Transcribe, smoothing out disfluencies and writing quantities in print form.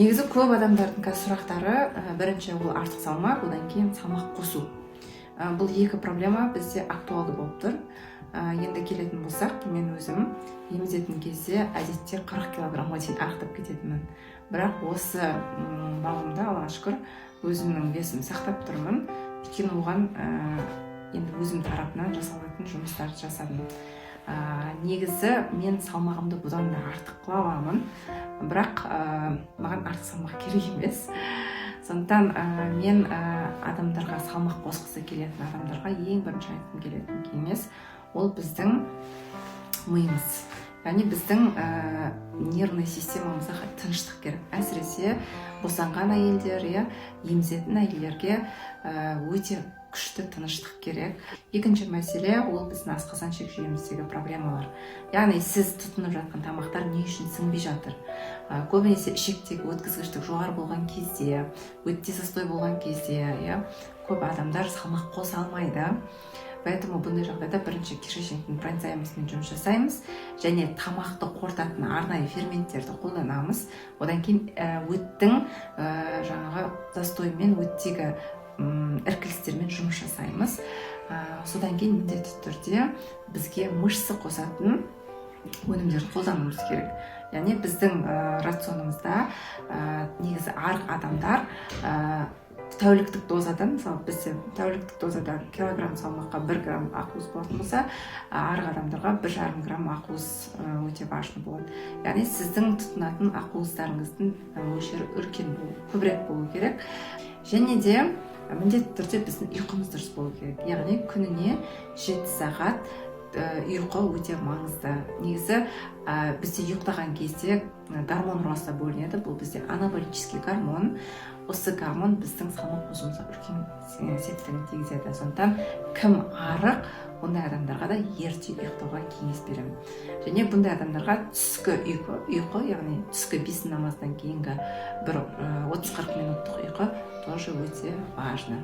Негізі көп адамдардың сұрақтары бірінші ол артық салмақ, одан кейін салмақ қосу. Бұл екі проблема бізде актуалды болып тұр. Енді келетін болсақ, мен өзім емізетін кезде әдетте 40 килограммға дейін артып кететінмін. Бірақ осы бағымда, Аллаға шүкір, өзімнің весімді сақтап тұрмын. Өйткені оған енді өзім тарапынан жасалатын жұмыстарды жасадым. Негізі мен салмағымды бұдан да артық қыла аламын, бірақ маған артық салмақ керек емес. Сондықтан мен адамдарға, салмақ қосқысы келетін адамдарға ең бірінші айтқым келетін кеңес ол біздің миымыз. Яғни біздің нервный системамызға тыныштық керек. Әсіресе босанған әйелдер, емізетін әйелдерге өте күшті тыныштық керек. Екінші мәселе ол біздің асқазан ішек жүйеміздегі проблемалар. Яғни сіз тұтынып жатқан тамақтар не үшін сіңбей жатыр? Көбінесе ішектегі өткізгіштік жоғары болған кезде, өтте застой болған кезде, көп адамдар салмақ қоса алмайды. Поэтому бұндай жағдайда бірінші кишечниктің пронципімен жұмыс жасаймыз және тамақты қорытатын арнайы ферменттерді қолданамыз. Одан кейін өттің жаңағы застоймен, өттегі іркілістермен жұмыс жасаймыз. Содан кейін міндетті түрде бізге мышцы қосатын өнімдерді қолдануымыз керек. Яғни біздің рационымызда негізі арық адамдар тәуліктік дозадан, мысалы бізде тәуліктік дозада килограмм салмаққа 1 грамм ақуыз болатын болса, арық адамдарға 1,5 грамм ақуыз өте важны болады. Яғни сіздің тұтынатын ақуыздарыңыздың мөлшері үлкен болу, көбірек болу керек. Және де міндетті түрде біздің ұйқымыз дұрыс болу керек. Яғни күніне 7 сағат ұйқы өте маңызды. Негізі бізде ұйықтаған кезде гормон ростап бөлінеді. Бұл бізде анаболический гормон. Осы гормон біздің салмақ қосуымызға үлкен септігін тигізеді. Сондықтан кім арық, ондай адамдарға да ерте ұйықтауға кеңес беремін. Және бұндай адамдарға түскі ұйқы, яғни түскі бесін намаздан кейінгі бір 30-40 минуттық ұйқы тоже өте важны.